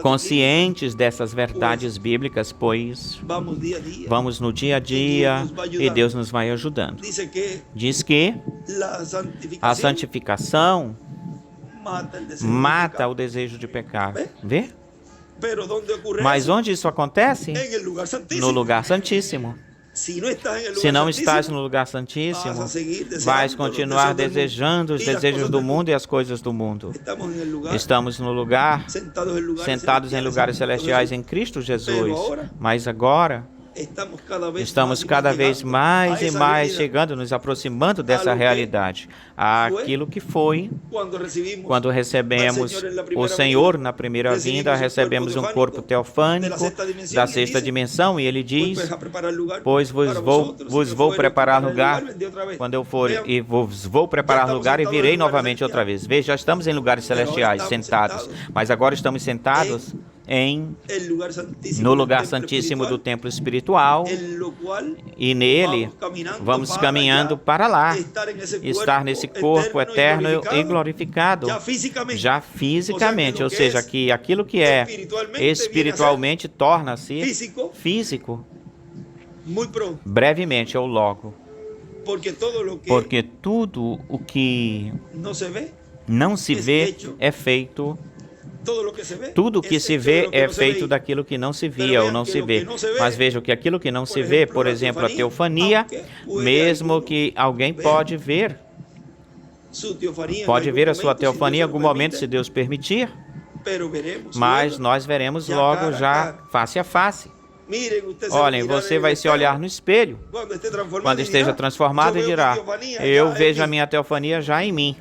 conscientes dessas verdades bíblicas, pois vamos no dia a dia e Deus nos vai ajudando. Diz que a santificação mata o desejo de pecar. Vê? Mas onde isso acontece? No lugar santíssimo. Se não estás no lugar santíssimo, vais continuar desejando os desejos do mundo e as coisas do mundo. Estamos no lugar, sentados em lugares celestiais em Cristo Jesus, mas agora estamos cada vez mais e mais chegando, nos aproximando dessa realidade. Aquilo que foi, quando recebemos o Senhor na primeira vinda, recebemos um corpo teofânico da sexta dimensão, e Ele diz, pois vos vou preparar lugar, quando eu for, e vos vou preparar lugar e virei novamente outra vez. Veja, já estamos em lugares celestiais, sentados, mas agora estamos sentados no lugar santíssimo do templo espiritual, e nele vamos caminhando para lá, estar nesse corpo eterno e glorificado, já fisicamente, ou seja, que aquilo que é espiritualmente torna-se físico brevemente ou logo, porque tudo o que não se vê é feito. Tudo que se vê é feito daquilo que não se via ou não se vê. Mas veja que aquilo que não se vê, por exemplo, a teofania, mesmo que alguém pode ver a sua teofania em algum momento, se Deus permitir, mas nós veremos logo já face a face. Olhem, você vai se olhar no espelho quando esteja transformado e dirá, eu vejo a minha teofania já em mim.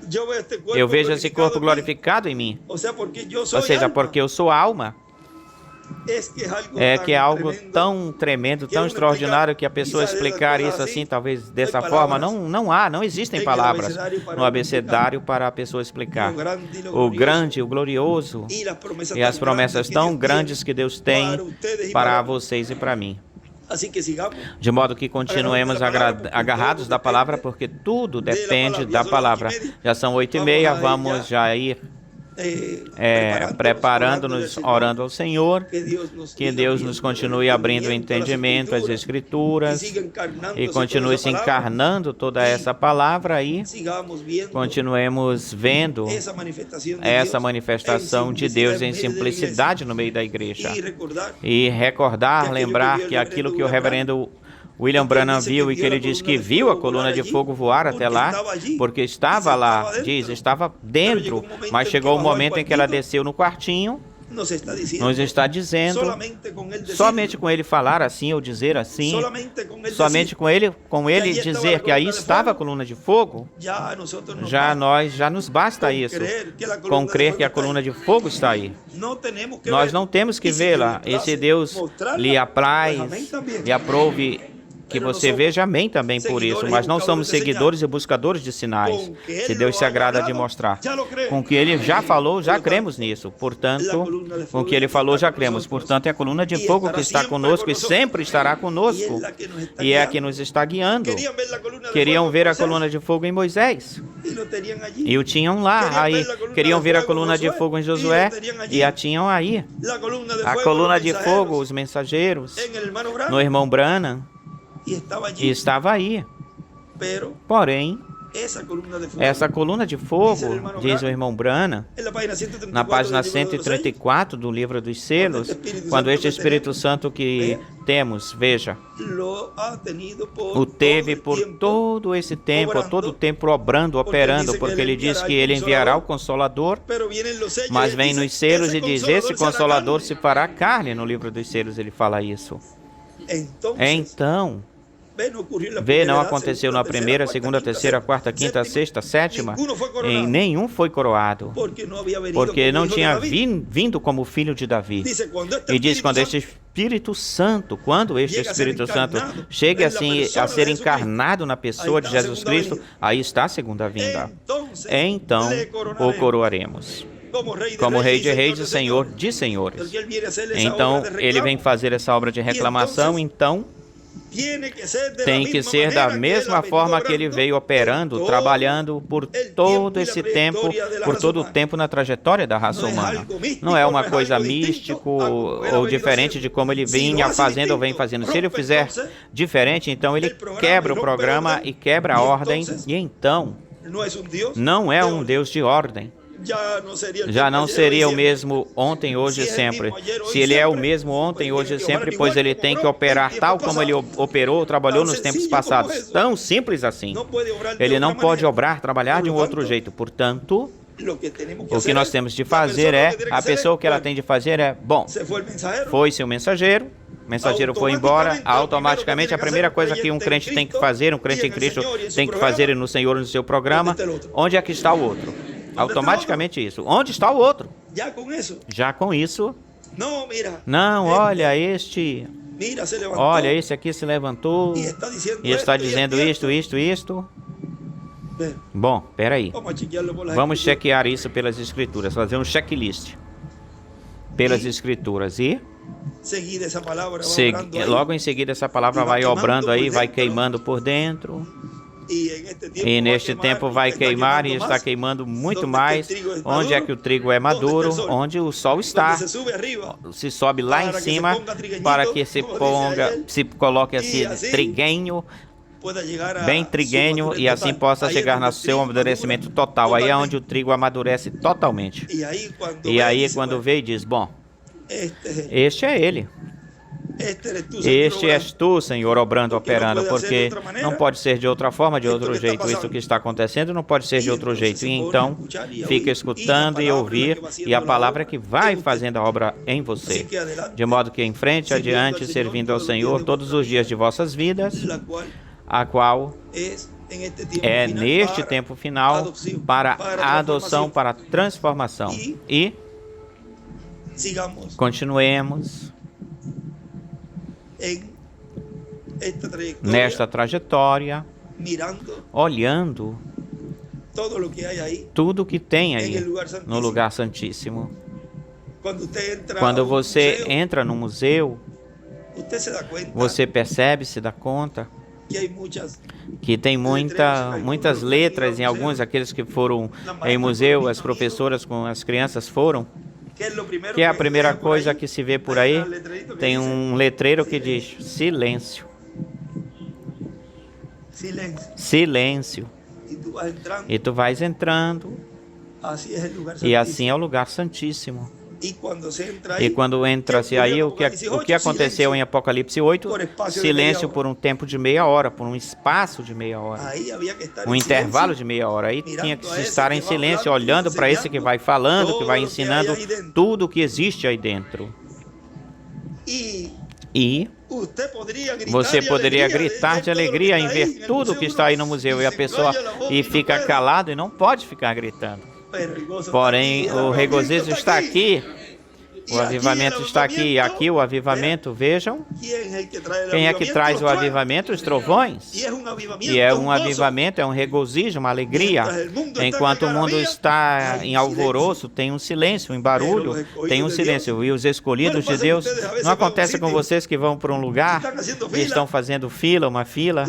Eu vejo esse corpo glorificado em mim. Ou seja, porque eu sou alma. É que é algo tão tremendo, tão extraordinário, que a pessoa explicar isso assim, talvez dessa forma, não existem palavras no abecedário para a pessoa explicar. O grande, o glorioso e as promessas tão grandes que Deus tem para vocês e para mim. De modo que continuemos agarrados da palavra, porque tudo depende da palavra. Já são 8h30, vamos já ir preparando-nos, orando ao Senhor, que Deus nos continue abrindo o entendimento, as Escrituras, e continue se encarnando toda essa palavra aí, continuemos vendo essa manifestação de Deus em simplicidade no meio da igreja, e recordar, lembrar que aquilo que o reverendo William Branham viu, e que ele diz que viu a coluna de fogo voar até lá, porque estava lá, estava dentro, mas chegou o momento em que ela desceu no quartinho. Nos está dizendo, somente com ele falar assim ou dizer assim, somente com ele dizer que aí estava a coluna de fogo, já nos basta isso, com crer que a coluna de fogo está aí. Nós não temos que vê-la, e se Deus lhe apraz, lhe aprove que você veja, amém também por isso, mas não somos seguidores e buscadores de sinais. Se Deus se agrada de mostrar, com o que Ele já falou, já cremos nisso, portanto, com o que Ele falou, já cremos, portanto, é a coluna de fogo que está conosco e sempre estará conosco, e é a que nos está guiando. Queriam ver a coluna de fogo em Moisés, e o tinham lá, aí. Queriam ver a coluna de fogo em Josué, e a tinham aí. A coluna de fogo, os mensageiros, no irmão Branham, e estava aí. Porém, essa coluna de fogo, diz o irmão Branham, na página 134 do livro dos selos, quando este Espírito Santo que temos, veja, o teve por todo esse tempo, todo o tempo obrando, operando, porque ele diz que ele enviará o Consolador, mas vem nos selos e diz, esse Consolador se fará carne. No livro dos selos ele fala isso. Então, não aconteceu na primeira, segunda, terceira, quarta, quinta, sexta, sétima, e nenhum foi coroado, porque não tinha vindo como filho de Davi. E diz, quando este Espírito Santo chegue assim a ser encarnado na pessoa de Jesus Cristo, aí está a segunda vinda. Então o coroaremos como Rei de Reis e Senhor de Senhores. Então ele vem fazer essa obra de reclamação, então tem que ser da mesma forma que ele veio operando, trabalhando por todo esse tempo, por todo o tempo na trajetória da raça humana. Não é uma coisa místico ou diferente de como ele vinha fazendo ou vem fazendo. Se ele fizer diferente, então ele quebra o programa e quebra a ordem, e então não é um Deus de ordem. já não seria o mesmo ontem, hoje e sempre. Se ele é o mesmo ontem, hoje e sempre, pois ele tem que operar tal como ele operou, trabalhou nos tempos passados. Tão simples assim. Ele não pode obrar, trabalhar de um outro jeito. Portanto, o que nós temos de fazer a pessoa que ela tem de fazer bom, foi-se o mensageiro foi embora, automaticamente a primeira coisa que um crente tem que fazer, um crente em Cristo tem que fazer no Senhor, no seu programa, onde é que está o outro? Automaticamente isso. Onde está o outro? Já com isso, não, olha, esse aqui se levantou e está dizendo isto. Bom, peraí. Vamos chequear isso pelas Escrituras, fazer um checklist pelas Escrituras e logo em seguida essa palavra vai obrando aí, vai queimando por dentro. E neste tempo vai queimar e está queimando muito mais. Onde é que o trigo é maduro? Onde o sol está. Se sobe lá em cima para que se coloque esse triguenho, bem triguenho, e assim possa chegar no seu amadurecimento total. Aí é onde o trigo amadurece totalmente. E aí quando vê e diz, bom, este é ele. Este és tu, Senhor, obrando, operando, porque não pode ser de outra forma, de outro jeito. Isso que está acontecendo não pode ser de outro jeito. E então, fica escutando e ouvir, e a palavra que vai fazendo a obra em você. De modo que em frente, adiante, servindo ao Senhor todos os dias de vossas vidas, a qual é neste tempo final para a adoção, para a transformação. E continuemos nesta trajetória, olhando tudo que tem aí no lugar santíssimo. Quando você entra no museu, você percebe, se dá conta que tem muitas letras em alguns daqueles que foram em museu, as professoras com as crianças foram. Que é a primeira coisa que se vê por aí, tem um letreiro que diz silêncio. Silêncio. E tu vais entrando, e assim é o lugar santíssimo. E quando entra-se aí, o que aconteceu em Apocalipse 8? Silêncio por um tempo de meia hora, por um espaço de meia hora. Um intervalo de meia hora. Aí tinha que se estar em silêncio, olhando para esse que vai falando, que vai ensinando tudo o que existe aí dentro. E você poderia gritar de alegria em ver tudo que está aí no museu, e a pessoa fica calada e não pode ficar gritando. Porém, o regozijo está aqui, o avivamento está aqui, e aqui o avivamento, vejam, quem é que traz o avivamento? Os trovões. E é um avivamento, é um regozijo, uma alegria. Enquanto o mundo está em alvoroço, tem um silêncio, em barulho, tem um silêncio. E os escolhidos de Deus, não acontece com vocês que vão para um lugar e estão fazendo uma fila,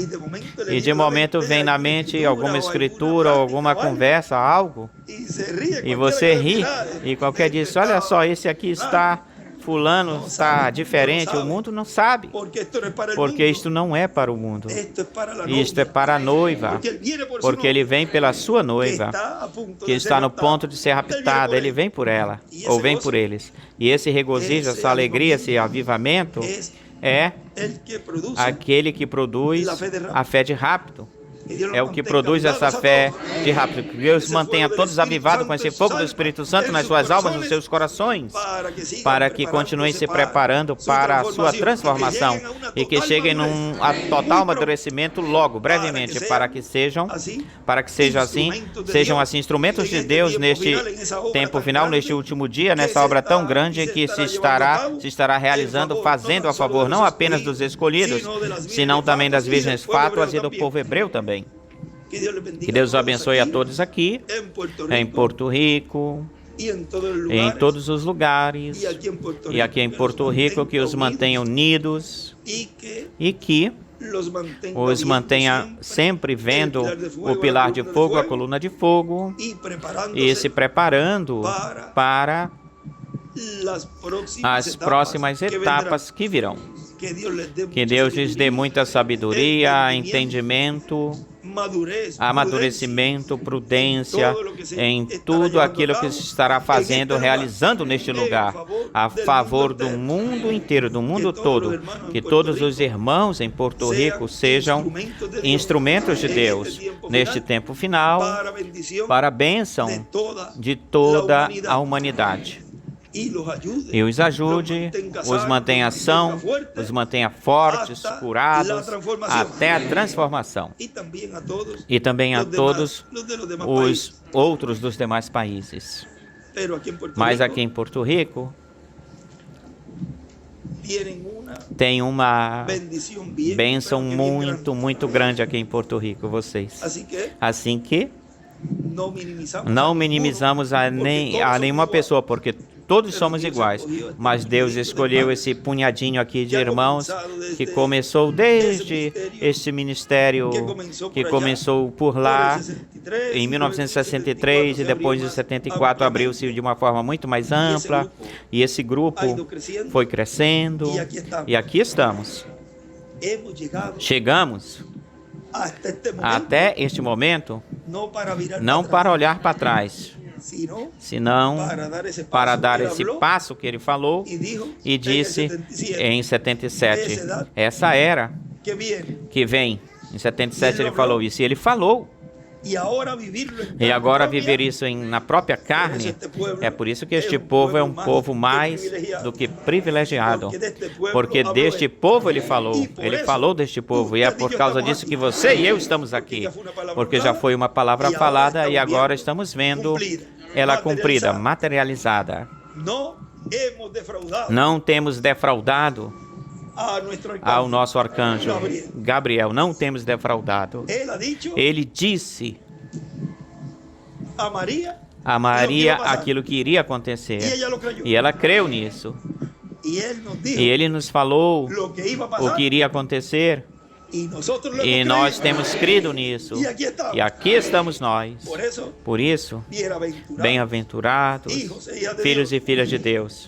e de momento vem na mente alguma escritura, alguma conversa, algo, e você ri, e qualquer diz, olha só, esse aqui está, fulano está diferente, o mundo não sabe, porque isto não é para o mundo, isto é para a noiva, porque ele vem pela sua noiva, que está no ponto de ser raptada, ele vem por ela, ou vem por eles, e esse regozijo, essa alegria, esse avivamento, é aquele que produz a fé de rápido. É o que produz essa fé de rápido. Que Deus mantenha todos avivados com esse fogo do Espírito Santo nas suas almas, nos seus corações, para que continuem se preparando para a sua transformação e que cheguem num total amadurecimento logo, brevemente, para que sejam assim instrumentos de Deus neste tempo final, neste último dia, nessa obra tão grande que se estará realizando, fazendo a favor não apenas dos escolhidos, senão também das virgens fátuas e do povo hebreu também. Que Deus abençoe a todos aqui, em Porto Rico, em todos os lugares, e aqui em Porto Rico, que os mantenha unidos e que os mantenha sempre vendo o pilar de fogo, a coluna de fogo, e se preparando para as próximas etapas que virão. Que Deus lhes dê muita sabedoria, entendimento amadurecimento, prudência em tudo aquilo que se estará fazendo, realizando neste lugar, a favor do mundo inteiro, do mundo todo, que todos os irmãos em Porto Rico sejam instrumentos de Deus neste tempo final, para a bênção de toda a humanidade. E os ajude, os mantenha são, os mantenha fortes, curados, até a transformação. E também a todos os outros dos demais países. Mas aqui em Porto Rico, tem uma bênção muito grande aqui em Porto Rico, vocês. Assim que não minimizamos a nenhuma pessoa, porque todos somos iguais, mas Deus escolheu esse punhadinho aqui de irmãos que começou desde este ministério, que começou por lá em 1963 e depois de 74 abriu-se de uma forma muito mais ampla, e esse grupo foi crescendo, e aqui estamos. Chegamos até este momento, não para olhar para trás, senão para dar esse passo que ele falou e disse em 77. Essa era que vem. Em 77 ele falou isso, e ele falou. E agora viver isso na própria carne, é por isso que este povo é um povo mais do que privilegiado, porque deste povo ele falou deste povo, e é por causa disso que você e eu estamos aqui, porque já foi uma palavra falada e agora estamos vendo ela cumprida, materializada. Não temos defraudado ao nosso arcanjo Gabriel, não temos defraudado. Ele disse a Maria aquilo que iria acontecer, e ela creu nisso. E ele nos falou o que iria acontecer, e nós temos crido nisso, e aqui estamos nós. Por isso, bem-aventurados, filhos e filhas de Deus,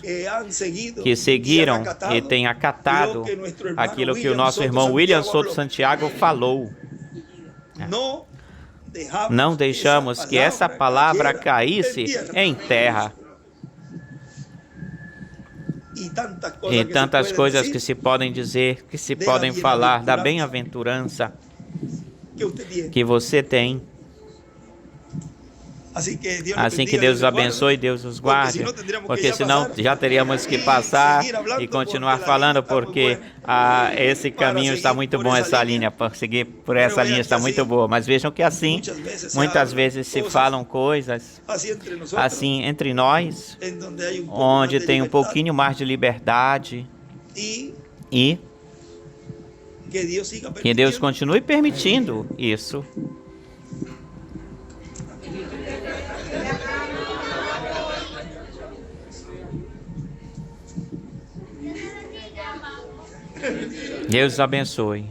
que seguiram e têm acatado aquilo que o nosso irmão William Souto Santiago falou. Não deixamos que essa palavra caísse em terra. E tantas coisas que se podem dizer, que se podem falar da bem-aventurança que você tem. Assim que Deus os abençoe e Deus os guarde, porque senão já teríamos que passar e continuar falando, porque esse caminho está muito bom, essa linha, por seguir por essa linha está muito boa. Mas vejam que assim, muitas vezes se falam coisas assim entre nós, onde tem um pouquinho mais de liberdade, e que Deus continue permitindo isso. Deus abençoe.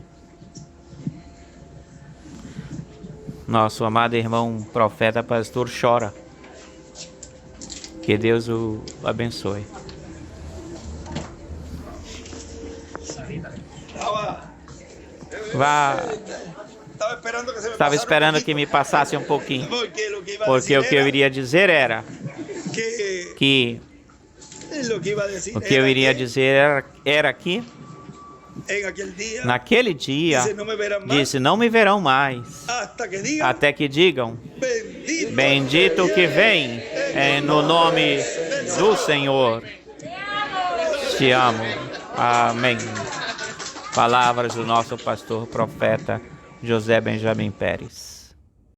Nosso amado irmão profeta pastor chora. Que Deus o abençoe. Vá. Estava esperando que me passasse um pouquinho, porque o que eu iria dizer era que que naquele dia disse, não me verão mais, até que digam, bendito que vem no nome do Senhor. Te amo. Amém. Palavras do nosso pastor profeta José Benjamin Pérez.